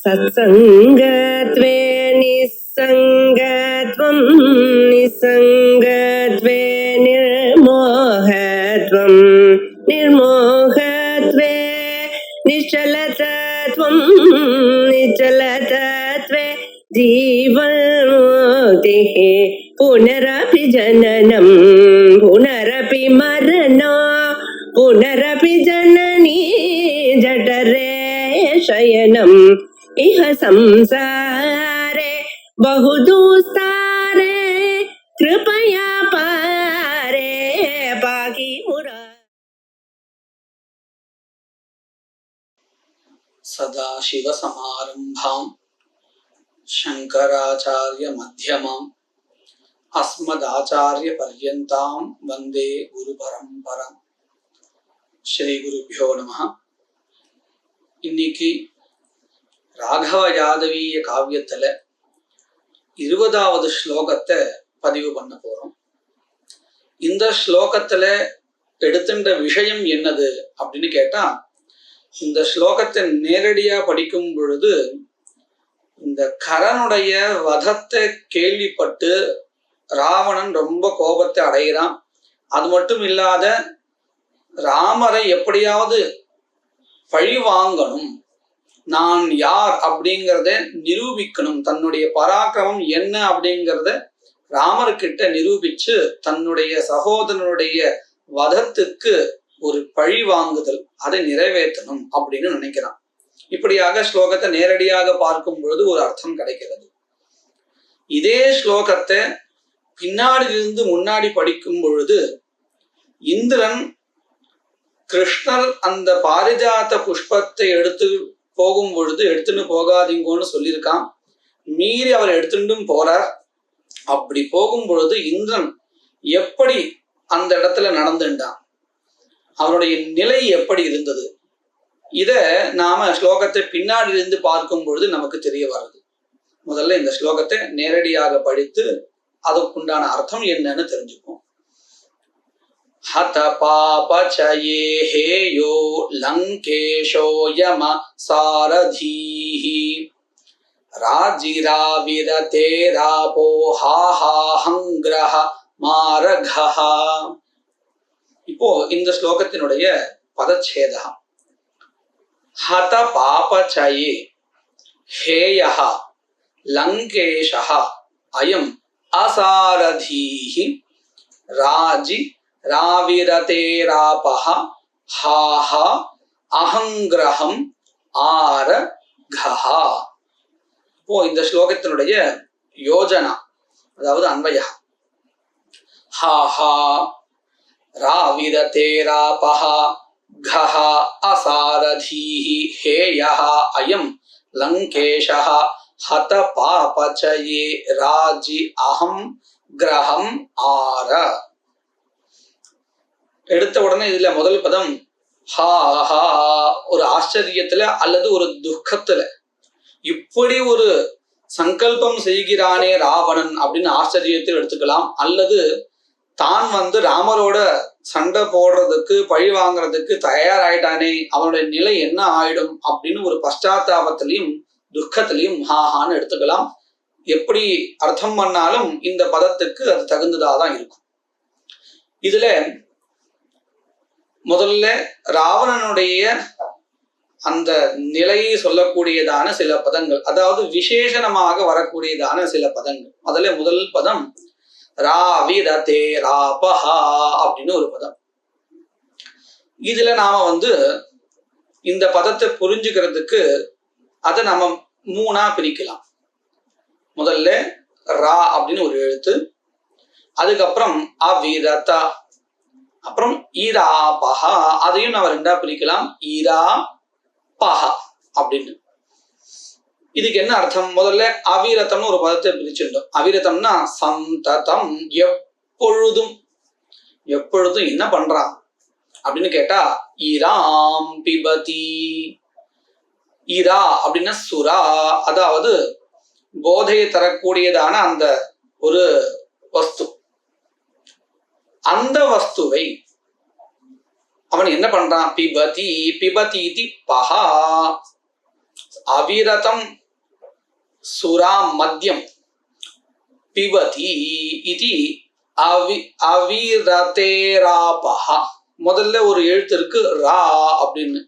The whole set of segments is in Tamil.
सत्सङ्गत्वे निस्सङ्गत्वं निस्सङ्गत्वे निर्मोहत्वं निर्मोहत्वे निश्चलतत्वं निश्चलतत्वे जीवन्मुक्तिः पुनरपि जननं पुनरपि मरणं पुनरपि जननी जठरे शयनम् इह संसारे बहुदुस्तारे कृपया पारे पाहि मुरा। सदाशिवसमारम्भां शङ्कराचार्यमध्यमाम् अस्मदाचार्यपर्यन्तां वन्दे गुरुपरम्पराम्. ஸ்ரீ குருபியோ நமஹ. இன்னைக்கு ராகவ யாதவீய காவியத்துல 20வது ஸ்லோகத்தை பதிவு பண்ண போறோம். இந்த ஸ்லோகத்துல எடுத்துட்ட விஷயம் என்னது அப்படின்னு கேட்டா, இந்த ஸ்லோகத்தை நேரடியா படிக்கும் பொழுது இந்த கரனுடைய வதத்தை கேள்விப்பட்டு ராவணன் ரொம்ப கோபத்தை அடைகிறான். அது மட்டும் இல்லாத ராமரை எப்படியாவது பழி வாங்கணும், நான் யார் அப்படிங்கிறத நிரூபிக்கணும், தன்னுடைய பராக்கிரமம் என்ன அப்படிங்கிறத ராமர்கிட்ட நிரூபிச்சு தன்னுடைய சகோதரனுடைய வதத்துக்கு ஒரு பழி வாங்குதல், அதை நிறைவேற்றணும் அப்படின்னு நினைக்கிறான். இப்படியாக ஸ்லோகத்தை நேரடியாக பார்க்கும் பொழுது ஒரு அர்த்தம் கிடைக்கிறது. இதே ஸ்லோகத்தை பின்னாடியிலிருந்து முன்னாடி படிக்கும் பொழுது இந்திரன் கிருஷ்ணர் அந்த பாரிஜாத புஷ்பத்தை எடுத்து போகும் பொழுது எடுத்துன்னு போகாதீங்கன்னு சொல்லியிருக்கான். மீறி அவர் எடுத்துட்டும் போறார். அப்படி போகும் பொழுது இந்திரன் எப்படி அந்த இடத்துல நடந்துட்டான், அவருடைய நிலை எப்படி இருந்தது, இத நாம ஸ்லோகத்தை பின்னாடி இருந்து பார்க்கும் பொழுது நமக்கு தெரிய வருது. முதல்ல இந்த ஸ்லோகத்தை நேரடியாக படித்து அதுக்குண்டான அர்த்தம் என்னன்னு தெரிஞ்சுப்போம். ஹத பாபசயே ஹேயோ லங்கேஷோ யம சாரதீஹி ராஜிராவிரதே ராபோ ஹாஹாஹங்கிரஹ மாரகஹ. இப்போ இந்த ஸ்லோகத்தினுடைய பதச்சேதம். ஹத பாபசயே ஹேயஹ லங்கேஷஹ அயம் அசாரதீஹி ராஜி ராவிரதே ராபஹ ஹாஹ அஹங்கிரஹம் ஆரகஹ. இப்போ இந்த ஸ்லோகத்தினுடைய யோஜனா, அதாவது அன்வயா. ஹாஹா ராவிரதே ராபஹ கஹ அசாரதீஹி ஹேயஹ அயம் லங்கேஷஹ ஹத பாபசயே ராஜி அஹம் கிரஹம் ஆர. எடுத்த உடனே இதுல முதல் பதம் ஹா ஹா, ஒரு ஆச்சரியத்துல அல்லது ஒரு துக்கத்துல, இப்படி ஒரு சங்கல்பம் செய்கிறானே ராவணன் அப்படின்னு ஆச்சரியத்தில் எடுத்துக்கலாம். அல்லது தான் ராமரோட சண்டை போடுறதுக்கு பழி வாங்குறதுக்கு தயாராயிட்டானே, அவனுடைய நிலை என்ன ஆயிடும் அப்படின்னு ஒரு பశ్చాத்தாபத்திலையும் துக்கத்திலையும் ஹாஹான்னு எடுத்துக்கலாம். எப்படி அர்த்தம் பண்ணாலும் இந்த பதத்துக்கு அது தகுந்ததாதான் இருக்கும். இதுல முதல்ல ராவணனுடைய அந்த நிலையை சொல்லக்கூடியதான சில பதங்கள், அதாவது விசேஷணமாக வரக்கூடியதான சில பதங்கள். முதல்ல முதல் பதம் ராவிரதே ராபஹா அப்படின்னு ஒரு பதம். இதுல நாம இந்த பதத்தை புரிஞ்சுக்கிறதுக்கு அதை நாம மூணா பிரிக்கலாம். முதல்ல ரா அப்படின்னு ஒரு எழுத்து, அதுக்கப்புறம் அவிரத, அப்புறம் ஈராபஹா, அதையும் நம்ம ரெண்டா பிரிக்கலாம், ஈரா பஹா அப்படின்னு. இதுக்கு என்ன அர்த்தம்? முதல்ல அவிரதம்னு ஒரு பதத்தை பிரிச்சுட்டோம். அவிரதம்னா சந்ததம், எப்பொழுதும். எப்பொழுதும் என்ன பண்றான் அப்படின்னு கேட்டா ஈராம் பிபதி. ஈரா அப்படின்னா சுரா, அதாவது போதையை தரக்கூடியதான அந்த ஒரு வஸ்து. அந்த வஸ்துவை அவன் என்ன பண்றான்? பிபதி பிபதி பஹா, அவிரதம் சுராம் மத்யம் பிபதி இது அவிரதேராபஹா. முதல்ல ஒரு எழுத்து இருக்கு ரா அப்படின்னு.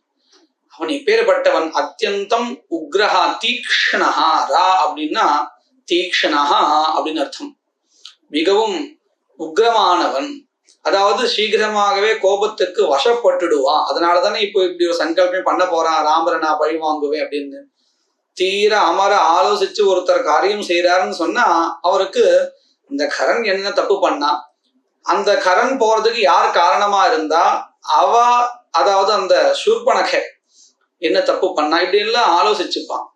அவன் எப்பேற்பட்டவன்? அத்தியந்தம் உக்ரஹா தீக்ஷ்ணஹா. ரா அப்படின்னா தீக்ஷ்ணஹா அப்படின்னு அர்த்தம். மிகவும் உக்ரமானவன், அதாவது சீக்கிரமாகவே கோபத்துக்கு வசப்பட்டுடுவான். அதனாலதானே இப்போ இப்படி ஒரு சங்கல்பம் பண்ண போறான், ராமரை நான் பழி வாங்குவேன் அப்படின்னு. தீர அமர ஆலோசிச்சு ஒருத்தர் காரியம் செய்யறாருன்னு சொன்னா அவருக்கு இந்த கரண் என்ன தப்பு பண்ணா, அந்த கரண் போறதுக்கு யார் காரணமா இருந்தா, அவ அதாவது அந்த சூர்பனகை என்ன தப்பு பண்ணா, இப்படி எல்லாம் ஆலோசிச்சுப்பான்.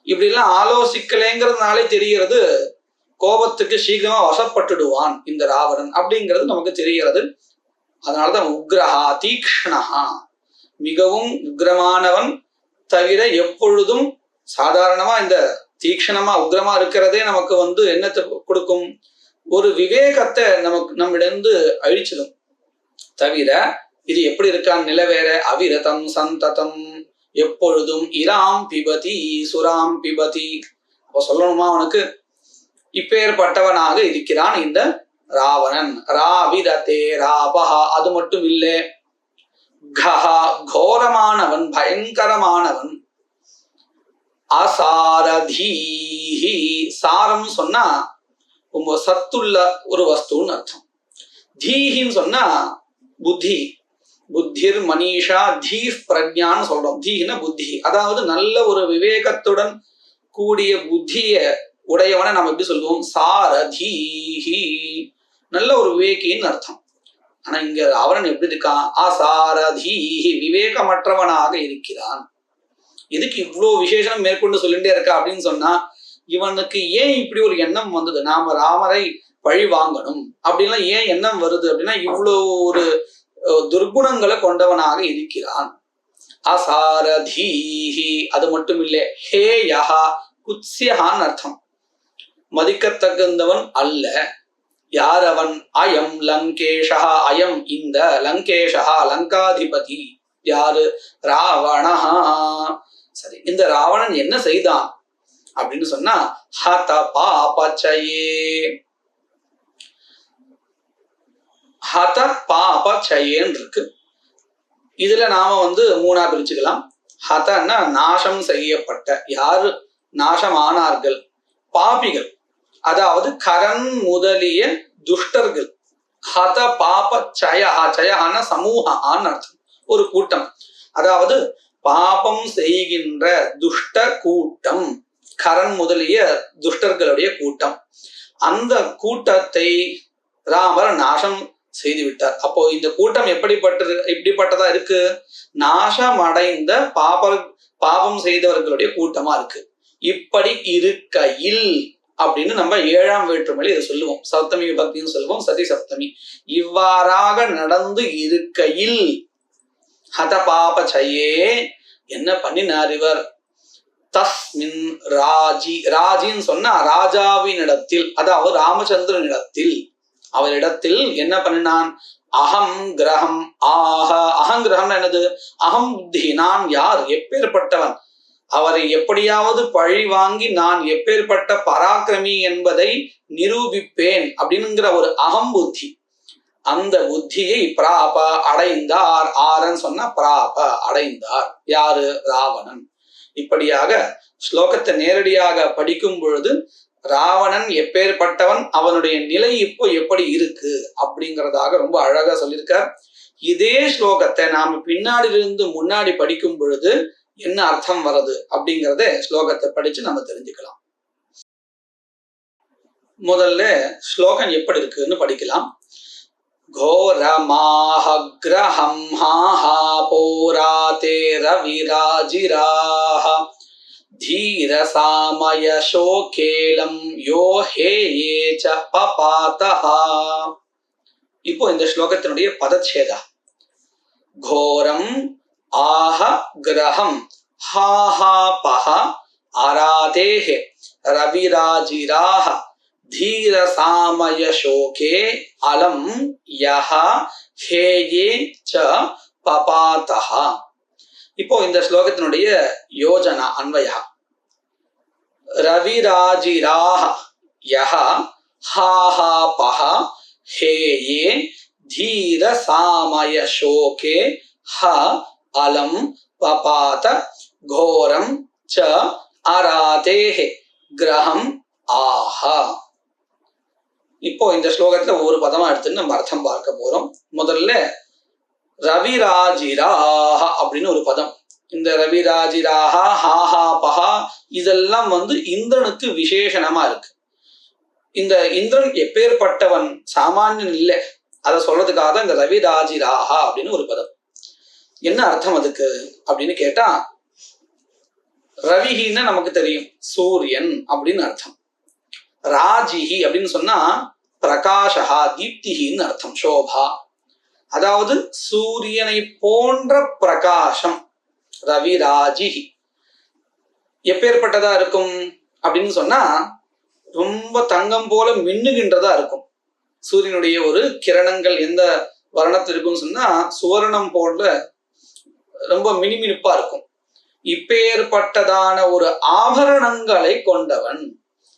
இப்படி எல்லாம் ஆலோசிக்கலைங்கிறதுனாலே தெரிகிறது கோபத்துக்கு சீக்கிரமா வசப்பட்டுடுவான் இந்த ராவணன் அப்படிங்கிறது நமக்கு தெரிகிறது. அதனாலதான் உக்ரஹா தீக்ஷ்ணஹா, மிகவும் உக்ரமானவன். தவிர எப்பொழுதும் சாதாரணமா இந்த தீக்ஷணமா உக்ரமா இருக்கிறதே நமக்கு என்னத்தை கொடுக்கும்? ஒரு விவேகத்தை நமக்கு நம்மிடந்து அழிச்சிடும். தவிர இது எப்படி இருக்கான்னு நிலை வேற. அவிரதம் சந்ததம், எப்பொழுதும் இராம் பிபதி சுராம் பிபதி. அப்ப சொல்லணுமா அவனுக்கு இப்பேற்பட்டவனாக இருக்கிறான் இந்த ராவணன். ராவிரதே ராபஹா. அது மட்டும் இல்லை, கஹா கோரமானவன், பயங்கரமானவன். அசாரதீஹி, சாரம் சொன்னா ரொம்ப சத்துள்ள ஒரு வஸ்துன்னு அர்த்தம். தீஹின்னு சொன்னா புத்தி. புத்திர் மனிஷா தீஃப் பிரஜான்னு சொல்றோம். தீஹின புத்தி, அதாவது நல்ல ஒரு விவேகத்துடன் கூடிய புத்திய உடையவனை நம்ம எப்படி சொல்லுவோம்? சாரதீஹி, நல்ல ஒரு விவேகின்னு அர்த்தம். ஆனா இங்க ராவணன் எப்படி இருக்கான்? அசாரதீஹி, விவேகமற்றவனாக இருக்கிறான். இதுக்கு இவ்வளவு விசேஷம் மேற்கொண்டு சொல்லிட்டே இருக்கா அப்படின்னு சொன்னா, இவனுக்கு ஏன் இப்படி ஒரு எண்ணம் வந்தது? நாம ராமரை பழி வாங்கணும் அப்படின்லாம் ஏன் எண்ணம் வருது அப்படின்னா, இவ்வளவு ஒரு துர்குணங்களை கொண்டவனாக இருக்கிறான். அசாரதீஹி, அது மட்டும் இல்லை, ஹே யஹா குத்ஸ்யஹான்னு அர்த்தம். மதிக்கத்தகுந்தவன் அல்ல. யார் அவன்? அயம் லங்கேஷா, அயம் இந்த, லங்கேஷா லங்காதிபதி. யாரு? ராவணஹா. சரி, இந்த ராவணன் என்ன செய்தான் அப்படின்னு சொன்னா, ஹத பாபச்சயே. ஹத பாபச்சயேன்னு இருக்கு. இதுல நாம மூணா பிரிச்சுக்கலாம். ஹதன்னா நாசம் செய்யப்பட்ட, யாரு நாசமானார்கள்? பாபிகள், அதாவது கரண் முதலிய துஷ்டர்கள். ஹத பாப சயா, சயஹான சமூகான்னு அர்த்தம், ஒரு கூட்டம். அதாவது பாபம் செய்கின்ற துஷ்ட கூட்டம், கரண் முதலிய துஷ்டர்களுடைய கூட்டம். அந்த கூட்டத்தை ராமர் நாசம் செய்து விட்டார். அப்போ இந்த கூட்டம் எப்படிப்பட்டதா இருக்கு? நாசமடைந்த பாபம் செய்தவர்களுடைய கூட்டமா இருக்கு. இப்படி இருக்கையில் அப்படின்னு நம்ம 7ஆம் வேற்றுமையில இதை சொல்லுவோம். சப்தமி விபக்தின்னு சொல்லுவோம், சதி சப்தமி. இவ்வாறாக நடந்து இருக்கையில் ஹத பாபச்சயே என்ன பண்ணினார் இவர்? தஸ்மின் ராஜி, ராஜின்னு சொன்னா ராஜாவின் இடத்தில், அதாவது ராமச்சந்திரன் இடத்தில், அவரிடத்தில் என்ன பண்ணினான்? அகம் கிரகம் ஆஹ. அகங்கிரகம் என்னது? அகம் புத்தி, நான் யார், எப்பேற்பட்டவன், அவரை எப்படியாவது பழி வாங்கி நான் எப்பேற்பட்ட பராக்கிரமி என்பதை நிரூபிப்பேன் அப்படிங்கிற ஒரு அகம் புத்தி. அந்த புத்தியை பிராப அடைந்தார். ஆரன் சொன்னா பிராப அடைந்தார். யாரு? ராவணன். இப்படியாக ஸ்லோகத்தை நேரடியாக படிக்கும் பொழுது ராவணன் எப்பேற்பட்டவன், அவனுடைய நிலை இப்போ எப்படி இருக்கு அப்படிங்கிறதாக ரொம்ப அழகா சொல்லியிருக்கார். இதே ஸ்லோகத்தை நாம பின்னாடியிலிருந்து முன்னாடி படிக்கும் பொழுது என்ன அர்த்தம் வருது அப்படிங்கிறத ஸ்லோகத்தை படிச்சு நம்ம தெரிஞ்சுக்கலாம். முதல்ல ஸ்லோகம் எப்படி இருக்குன்னு படிக்கலாம். घोरमाहग्रहं हाहा पोराते रविराजिराः धीरसामयशोकेलं यो हेये च पपातः. இப்போ இந்த ஸ்லோகத்தினுடைய பதச்சேதா. घोरम ஆஹ கிரகம் ஹாஹா பஹ ஆராதேஹ ரவிராஜிராஹ धीरसामयशोके अलं यः हेये च पपातः. இப்போ இந்த ஸ்லோகத்தினுடைய யோஜனா அன்வயா ரவிராஜிராஹ யஹ ஹாஹா பஹ ஹேயே தீர சாமய சோகே ஹ அலம் பபாத கோரம் ச அராதேஹே கிரகம் ஆஹா. இப்போ இந்த ஸ்லோகத்துல ஒவ்வொரு பதமா எடுத்துன்னு நம்ம அர்த்தம் பார்க்க போறோம். முதல்ல ரவிராஜிராஹ அப்படின்னு ஒரு பதம். இந்த ரவிராஜிராஹ ஹாஹா பஹா இதெல்லாம் இந்திரனுக்கு விசேஷணமா இருக்கு. இந்த இந்திரன் எப்பேற்பட்டவன், சாமானியன் இல்லை, அதை சொல்றதுக்காக தான் இந்த ரவிராஜிராஹா அப்படின்னு ஒரு பதம். என்ன அர்த்தம் அதுக்கு அப்படின்னு கேட்டா, ரவிஹின்னு நமக்கு தெரியும், சூரியன் அப்படின்னு அர்த்தம். ராஜிஹி அப்படின்னு சொன்னா பிரகாஷா தீப்திஹின்னு அர்த்தம், சோபா. அதாவது சூரியனை போன்ற பிரகாசம். ரவிராஜிஹி எப்பேற்பட்டதா இருக்கும் அப்படின்னு சொன்னா, ரொம்ப தங்கம் போல மின்னுகின்றதா இருக்கும். சூரியனுடைய ஒரு கிரணங்கள் எந்த வர்ணத்தில் இருக்கும்னு சொன்னா சுவர்ணம் போல ரொம்ப மினுமினுப்பா இருக்கும். இப்பேற்பட்டதான ஒரு ஆபரணங்களை கொண்டவன்.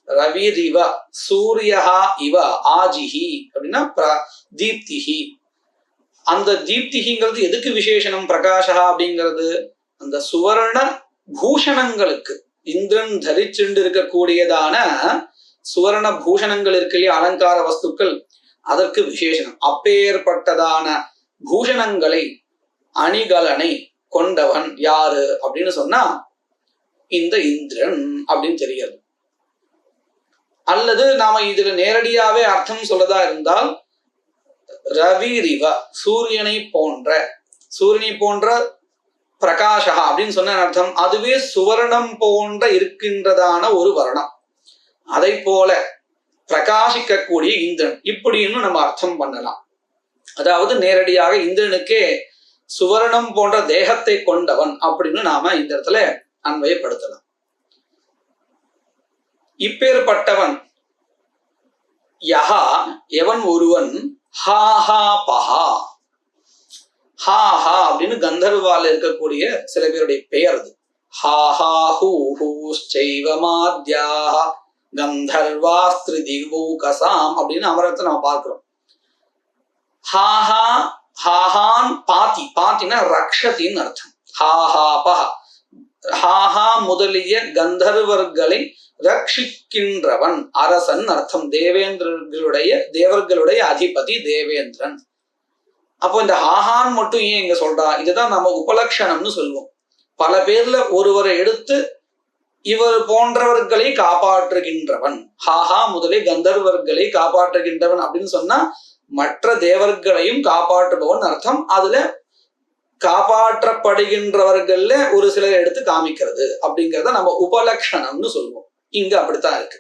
ரவிரிவ சூரியஹா இவ ஆஜிஹி அப்படின்னா தீப்திஹி. அந்த தீப்திஹிங்கிறது எதுக்கு விசேஷனம்? பிரகாஷா அப்படிங்கிறது அந்த சுவர்ண பூஷணங்களுக்கு, இந்திரன் தரிச்சுண்டு இருக்கக்கூடியதான சுவர்ண பூஷணங்கள் இருக்கு இல்லையா, அலங்கார வஸ்துக்கள், அதற்கு விசேஷனம். அப்பேற்பட்டதான பூஷணங்களை அணிகலனை கொண்டவன் யாரு அப்படின்னு சொன்னா இந்த இந்திரன் அப்படின்னு தெரியாது. அல்லது நாம இதுல நேரடியாவே அர்த்தம் சொல்லதா இருந்தால் ரவிரிவ சூரியனை போன்ற பிரகாஷா அப்படின்னு சொன்ன அர்த்தம், அதுவே சுவர்ணம் போன்ற இருக்கின்றதான ஒரு வர்ணம், அதை போல பிரகாசிக்கக்கூடிய இந்திரன் இப்படின்னு நம்ம அர்த்தம் பண்ணலாம். அதாவது நேரடியாக இந்திரனுக்கே சுவர்ணம் போன்ற தேகத்தை கொண்டவன் அப்படின்னு நாம இந்த இடத்துல அன்வயப்படுத்தலாம். இப்பேற்பட்டவன் யஹா எவன் ஒருவன், ஹாஹா பஹா. ஹாஹா அப்படின்னு கந்தர்வால இருக்கக்கூடிய சில பேருடைய பெயர் அது. ஹாஹா ஹூஹூச்சைவமாத்யாஹ கந்தர்வாஸ்திரிதிகூகசாம் அப்படின்னு அமரத்தை நம்ம பார்க்கிறோம். ஹாஹா ஹாஹான் பாத்தி, பாத்தினா ரக்ஷத்தின்னு அர்த்தம். ஹாஹா பஹ ஹாஹா முதலிய கந்தர்வர்களை ரட்சிக்கின்றவன், அரசன் அர்த்தம். தேவர்களுடைய அதிபதி தேவேந்திரன். அப்போ இந்த ஹாஹான் மட்டும் ஏன் இங்க சொல்றா? இதுதான் நம்ம உபலட்சணம்னு சொல்லுவோம். பல பேர்ல ஒருவரை எடுத்து இவர் போன்றவர்களை காப்பாற்றுகின்றவன், ஹாஹா முதலே கந்தர்வர்களை காப்பாற்றுகின்றவன் அப்படின்னு சொன்னா மற்ற தேவர்களையும் காப்பாற்றுபவன் அர்த்தம். அதுல காப்பாற்றப்படுகின்றவர்கள்ல ஒரு சிலர் எடுத்து காமிக்கிறது அப்படிங்கிறத நம்ம உபலட்சணம்னு சொல்லுவோம். இங்க அப்படித்தான் இருக்கு.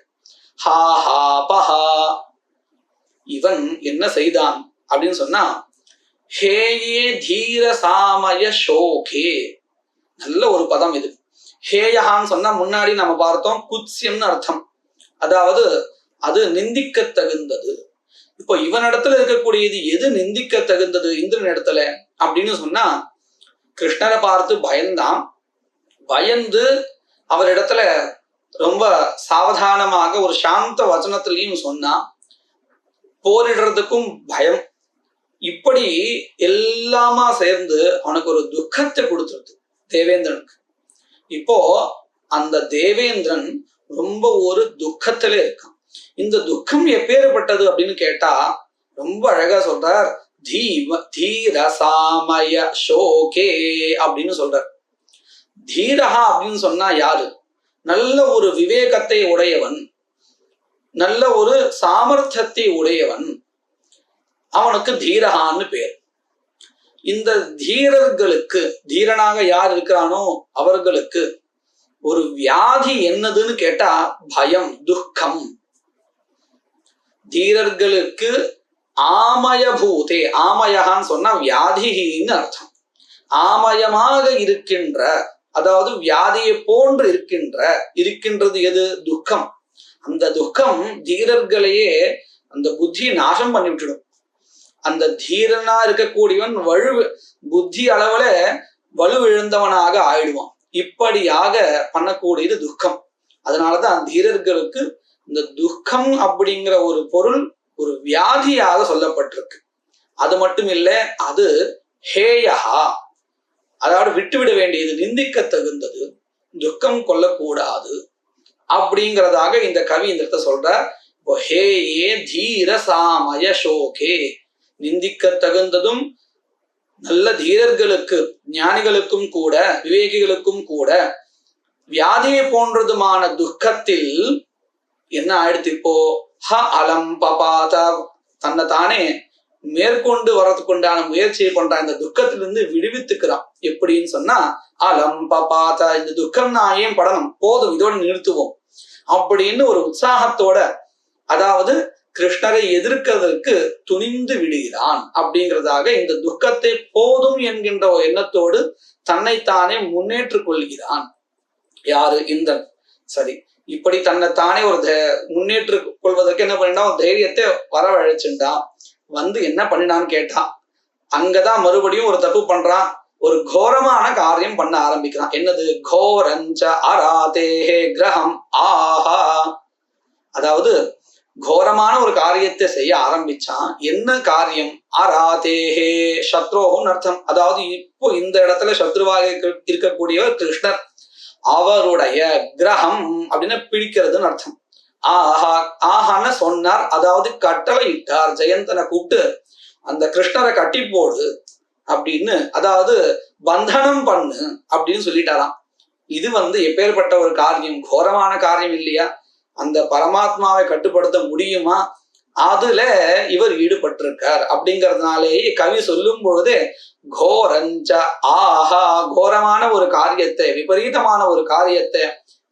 ஹாஹா பஹா இவன் என்ன செய்தான் அப்படின்னு சொன்னா, ஹேயே தீர சாமய சோகே. நல்ல ஒரு பதம் இது. ஹேயஹான்னு சொன்னா முன்னாடி நம்ம பார்த்தோம் குத்ஸ்யம்னு அர்த்தம், அதாவது அது நிந்திக்க தகுந்தது. இப்போ இவனிடத்துல இருக்கக்கூடியது எது நிந்திக்க தகுந்தது இந்திரன் இடத்துல அப்படின்னு சொன்னா, கிருஷ்ணரை பார்த்து பயந்தான். பயந்து அவரிடத்துல ரொம்ப சாவதானமாக ஒரு சாந்த வச்சனத்திலையும் சொன்னா, போரிடுறதுக்கும் பயம், இப்படி எல்லாமா சேர்ந்து அவனுக்கு ஒரு துக்கத்தை கொடுத்துருது தேவேந்திரனுக்கு. இப்போ அந்த தேவேந்திரன் ரொம்ப ஒரு துக்கத்திலே இருக்கான். இந்த துக்கம் எப்பேற்பட்டது அப்படின்னு கேட்டா ரொம்ப அழகா சொல்றார். தீரசாமய சோகே அப்படின்னு சொல்றார். தீரஹா அப்படின்னு சொன்னா யாரு? நல்ல ஒரு விவேகத்தை உடையவன், நல்ல ஒரு சாமர்த்தியத்தை உடையவன், அவனுக்கு தீரஹான்னு பேர். இந்த தீரர்களுக்கு, தீரனாக யார் இருக்கிறானோ அவர்களுக்கு ஒரு வியாதி என்னதுன்னு கேட்டா பயம், துக்கம். தீரர்களுக்கு ஆமயபூதே, ஆமயகான்னு சொன்னா வியாதின்னு அர்த்தம். ஆமயமாக இருக்கின்ற, அதாவது வியாதியை போன்று இருக்கின்றது எது? துக்கம். அந்த துக்கம் தீரர்களையே அந்த புத்தியை நாசம் பண்ணி விட்டுடும். அந்த தீரனா இருக்கக்கூடியவன் புத்தி அளவுல வலுவிழந்தவனாக ஆயிடுவான். இப்படியாக பண்ணக்கூடியது துக்கம். அதனாலதான் தீரர்களுக்கு இந்த துக்கம் அப்படிங்கிற ஒரு பொருள் ஒரு வியாதியாக சொல்லப்பட்டிருக்கு. அது மட்டும் இல்லை, அது ஹேயஹா, அதாவது விட்டுவிட வேண்டியது, நிந்திக்க தகுந்தது, துக்கம் கொள்ளக்கூடாது அப்படிங்கிறதாக இந்த கவி இந்த இடத்த சொல்றார். இப்போ ஹேயே தீர சாமய சோகே, நிந்திக்க தகுந்ததும் நல்ல தீரர்களுக்கு, ஞானிகளுக்கும் கூட, விவேகிகளுக்கும் கூட வியாதியை போன்றதுமான துக்கத்தில் என்ன ஆயிடுத்து இப்போ, ஹ அலம் பபாத, தன்னை தானே மேற்கொண்டு வரதுக்குண்டான முயற்சியை பண்றான். இந்த துக்கத்திலிருந்து விடுவித்துக்கிறான். எப்படின்னு சொன்னா, அலம் பபாத, இந்த துக்கம் நான் ஏன் படணும், போதும் இதோட நிறுத்துவோம் அப்படின்னு ஒரு உற்சாகத்தோட, அதாவது கிருஷ்ணரை எதிர்க்கிறதுக்கு துணிந்து விடுகிறான் அப்படிங்கிறதாக இந்த துக்கத்தை போதும் என்கின்ற ஒரு எண்ணத்தோடு தன்னைத்தானே முன்னேற்றுக் கொள்கிறான். யாரு? இந்திரன். சரி, இப்படி தன்னைத்தானே ஒரு முன்னேற்றுக் கொள்வதற்கு என்ன பண்ணினா, ஒரு தைரியத்தை வரவழைச்சுட்டான். வந்து என்ன பண்ணினான்னு கேட்டான். அங்கதான் மறுபடியும் ஒரு தப்பு பண்றான். ஒரு கோரமான காரியம் பண்ண ஆரம்பிக்கிறான். என்னது? கோரஞ்ச அராதேஹே கிரகம் ஆஹா, அதாவது கோரமான ஒரு காரியத்தை செய்ய ஆரம்பிச்சான். என்ன காரியம்? அராதேஹே, சத்ரோன்னு அர்த்தம். அதாவது இப்போ இந்த இடத்துல சத்ருவாக இருக்கக்கூடியவர் கிருஷ்ணர். அவருடைய கிரகம் அப்படின்னு பிடிக்கிறதுன்னு அர்த்தம். ஆஹா, ஆஹான்னு சொன்னார், அதாவது கட்டளை இட்டார். ஜெயந்தனை கூப்பிட்டு அந்த கிருஷ்ணரை கட்டி போடு அப்படின்னு, அதாவது பந்தனம் பண்ணு அப்படின்னு சொல்லிட்டாராம். இது எப்பேற்பட்ட ஒரு காரியம், கோரமான காரியம் இல்லையா? அந்த பரமாத்மாவை கட்டுப்படுத்த முடியுமா? அதுல இவர் ஈடுபட்டிருக்கார். அப்படிங்கிறதுனாலேயே கவி சொல்லும் பொழுதே கோரஞ்ச ஆஹா, கோரமான ஒரு காரியத்தை, விபரீதமான ஒரு காரியத்தை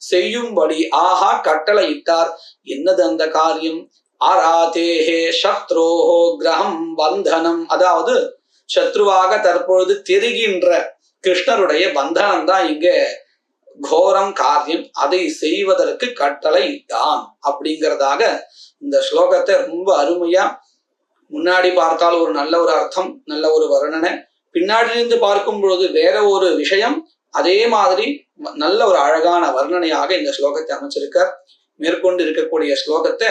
செய்யும்படி ஆஹா கட்டளை இட்டார். என்னது அந்த காரியம்? ஆராதேஹே சத்ரோஹோ கிரகம் பந்தனம், அதாவது சத்ருவாக தற்பொழுது தெரிகின்ற கிருஷ்ணருடைய பந்தனம் தான் இங்க கோரம் காரியம். அதை செய்வதற்கு கட்டளை இட்டான் அப்படிங்கிறதாக இந்த ஸ்லோகத்தை ரொம்ப அருமையா, முன்னாடி பார்த்தால் ஒரு நல்ல ஒரு அர்த்தம், நல்ல ஒரு வர்ணனை, பின்னாடியிருந்து பார்க்கும் பொழுது வேற ஒரு விஷயம், அதே மாதிரி நல்ல ஒரு அழகான வர்ணனையாக இந்த ஸ்லோகத்தை அமைச்சிருக்கார். மேற்கொண்டு இருக்கக்கூடிய ஸ்லோகத்தை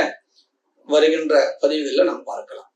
வருகின்ற பதிவுகளில் நாம் பார்க்கலாம்.